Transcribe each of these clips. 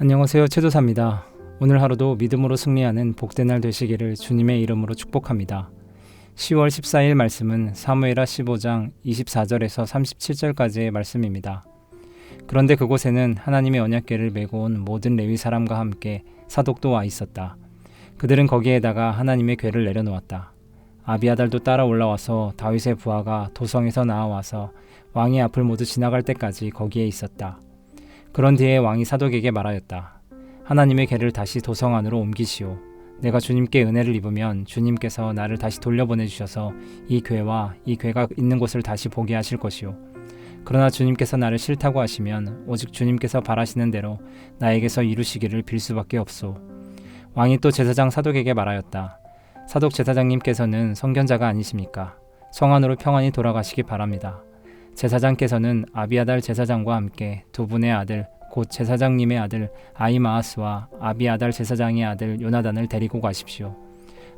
안녕하세요. 최도사입니다. 오늘 하루도 믿음으로 승리하는 복된 날 되시기를 주님의 이름으로 축복합니다. 10월 14일 말씀은 사무엘하 15장 24절에서 37절까지의 말씀입니다. 그런데 그곳에는 하나님의 언약궤를 메고 온 모든 레위 사람과 함께 사독도 와 있었다. 그들은 거기에다가 하나님의 궤를 내려놓았다. 아비아달도 따라 올라와서 다윗의 부하가 도성에서 나와서 왕의 앞을 모두 지나갈 때까지 거기에 있었다. 그런 뒤에 왕이 사독에게 말하였다. 하나님의 궤를 다시 도성 안으로 옮기시오. 내가 주님께 은혜를 입으면 주님께서 나를 다시 돌려보내주셔서 이 궤와 이 궤가 있는 곳을 다시 보게 하실 것이오. 그러나 주님께서 나를 싫다고 하시면 오직 주님께서 바라시는 대로 나에게서 이루시기를 빌 수밖에 없소. 왕이 또 제사장 사독에게 말하였다. 사독 제사장님께서는 선견자가 아니십니까? 성 안으로 평안히 돌아가시기 바랍니다. 제사장께서는 아비아달 제사장과 함께 두 분의 아들 곧 제사장님의 아들 아히마아스와 아비아달 제사장의 아들 요나단을 데리고 가십시오.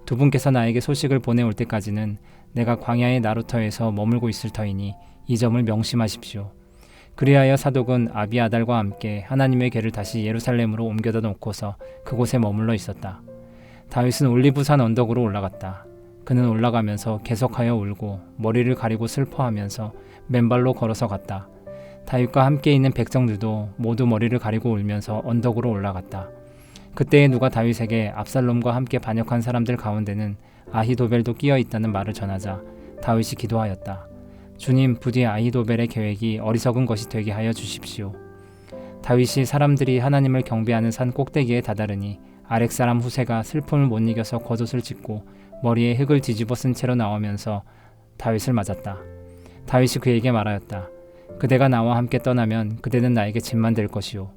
두 분께서 나에게 소식을 보내올 때까지는 내가 광야의 나루터에서 머물고 있을 터이니 이 점을 명심하십시오. 그리하여 사독은 아비아달과 함께 하나님의 궤를 다시 예루살렘으로 옮겨다 놓고서 그곳에 머물러 있었다. 다윗은 올리브산 언덕으로 올라갔다. 그는 올라가면서 계속하여 울고 머리를 가리고 슬퍼하면서 맨발로 걸어서 갔다. 다윗과 함께 있는 백성들도 모두 머리를 가리고 울면서 언덕으로 올라갔다. 그때에 누가 다윗에게 압살롬과 함께 반역한 사람들 가운데는 아히도벨도 끼어 있다는 말을 전하자 다윗이 기도하였다. 주님, 부디 아히도벨의 계획이 어리석은 것이 되게 하여 주십시오. 다윗이 사람들이 하나님을 경배하는 산 꼭대기에 다다르니 아렉 사람 후세가 슬픔을 못 이겨서 겉옷을 찢고 머리에 흙을 뒤집어 쓴 채로 나오면서 다윗을 맞았다. 다윗이 그에게 말하였다. 그대가 나와 함께 떠나면 그대는 나에게 짐만 될 것이오.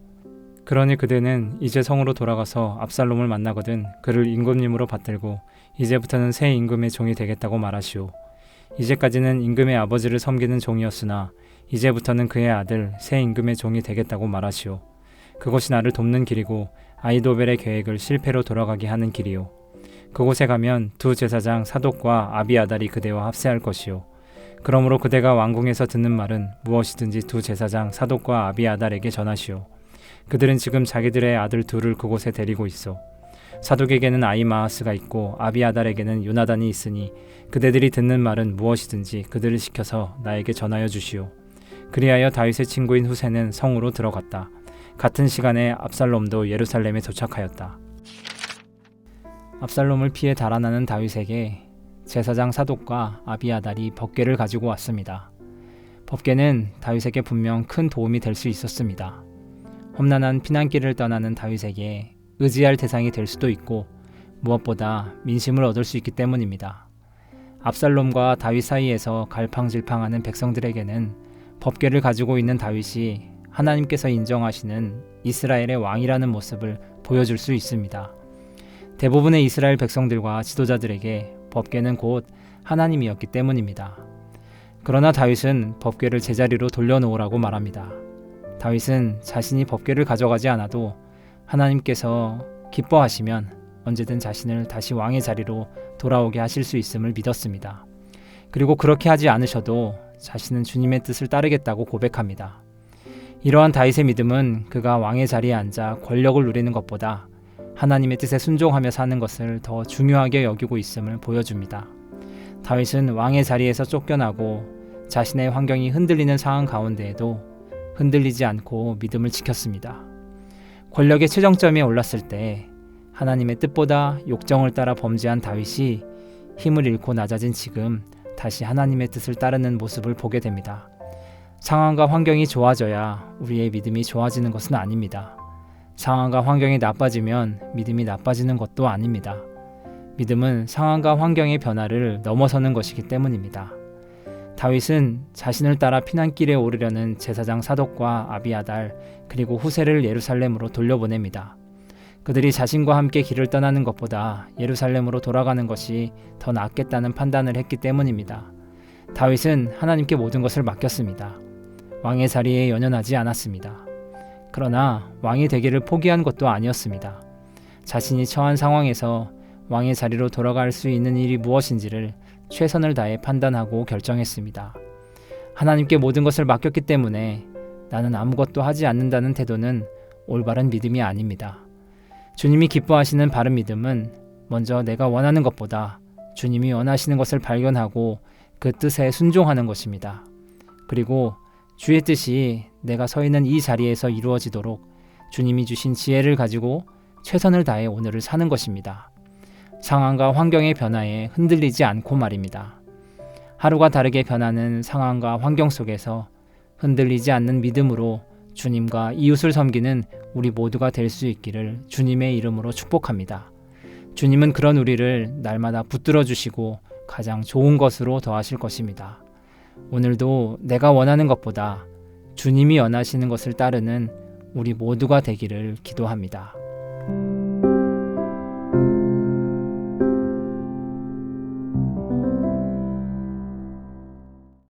그러니 그대는 이제 성으로 돌아가서 압살롬을 만나거든 그를 임금님으로 받들고 이제부터는 새 임금의 종이 되겠다고 말하시오. 이제까지는 임금의 아버지를 섬기는 종이었으나 이제부터는 그의 아들 새 임금의 종이 되겠다고 말하시오. 그것이 나를 돕는 길이고 아히도벨의 계획을 실패로 돌아가게 하는 길이오. 그곳에 가면 두 제사장 사독과 아비아달이 그대와 합세할 것이오. 그러므로 그대가 왕궁에서 듣는 말은 무엇이든지 두 제사장 사독과 아비아달에게 전하시오. 그들은 지금 자기들의 아들 둘을 그곳에 데리고 있어. 사독에게는 아히마아스가 있고 아비아달에게는 요나단이 있으니 그대들이 듣는 말은 무엇이든지 그들을 시켜서 나에게 전하여 주시오. 그리하여 다윗의 친구인 후세는 성으로 들어갔다. 같은 시간에 압살롬도 예루살렘에 도착하였다. 압살롬을 피해 달아나는 다윗에게 제사장 사독과 아비아달이 법궤를 가지고 왔습니다. 법궤는 다윗에게 분명 큰 도움이 될 수 있었습니다. 험난한 피난길을 떠나는 다윗에게 의지할 대상이 될 수도 있고 무엇보다 민심을 얻을 수 있기 때문입니다. 압살롬과 다윗 사이에서 갈팡질팡하는 백성들에게는 법궤를 가지고 있는 다윗이 하나님께서 인정하시는 이스라엘의 왕이라는 모습을 보여줄 수 있습니다. 대부분의 이스라엘 백성들과 지도자들에게 법궤는 곧 하나님이었기 때문입니다. 그러나 다윗은 법궤를 제자리로 돌려놓으라고 말합니다. 다윗은 자신이 법궤를 가져가지 않아도 하나님께서 기뻐하시면 언제든 자신을 다시 왕의 자리로 돌아오게 하실 수 있음을 믿었습니다. 그리고 그렇게 하지 않으셔도 자신은 주님의 뜻을 따르겠다고 고백합니다. 이러한 다윗의 믿음은 그가 왕의 자리에 앉아 권력을 누리는 것보다 하나님의 뜻에 순종하며 사는 것을 더 중요하게 여기고 있음을 보여줍니다. 다윗은 왕의 자리에서 쫓겨나고 자신의 환경이 흔들리는 상황 가운데에도 흔들리지 않고 믿음을 지켰습니다. 권력의 최정점에 올랐을 때 하나님의 뜻보다 욕정을 따라 범죄한 다윗이 힘을 잃고 낮아진 지금 다시 하나님의 뜻을 따르는 모습을 보게 됩니다. 상황과 환경이 좋아져야 우리의 믿음이 좋아지는 것은 아닙니다. 상황과 환경이 나빠지면 믿음이 나빠지는 것도 아닙니다. 믿음은 상황과 환경의 변화를 넘어서는 것이기 때문입니다. 다윗은 자신을 따라 피난길에 오르려는 제사장 사독과 아비아달 그리고 후세를 예루살렘으로 돌려보냅니다. 그들이 자신과 함께 길을 떠나는 것보다 예루살렘으로 돌아가는 것이 더 낫겠다는 판단을 했기 때문입니다. 다윗은 하나님께 모든 것을 맡겼습니다. 왕의 자리에 연연하지 않았습니다. 그러나 왕이 되기를 포기한 것도 아니었습니다. 자신이 처한 상황에서 왕의 자리로 돌아갈 수 있는 일이 무엇인지를 최선을 다해 판단하고 결정했습니다. 하나님께 모든 것을 맡겼기 때문에 나는 아무것도 하지 않는다는 태도는 올바른 믿음이 아닙니다. 주님이 기뻐하시는 바른 믿음은 먼저 내가 원하는 것보다 주님이 원하시는 것을 발견하고 그 뜻에 순종하는 것입니다. 그리고 주의 뜻이 내가 서 있는 이 자리에서 이루어지도록 주님이 주신 지혜를 가지고 최선을 다해 오늘을 사는 것입니다. 상황과 환경의 변화에 흔들리지 않고 말입니다. 하루가 다르게 변하는 상황과 환경 속에서 흔들리지 않는 믿음으로 주님과 이웃을 섬기는 우리 모두가 될 수 있기를 주님의 이름으로 축복합니다. 주님은 그런 우리를 날마다 붙들어 주시고 가장 좋은 것으로 더하실 것입니다. 오늘도 내가 원하는 것보다 주님이 원하시는 것을 따르는 우리 모두가 되기를 기도합니다.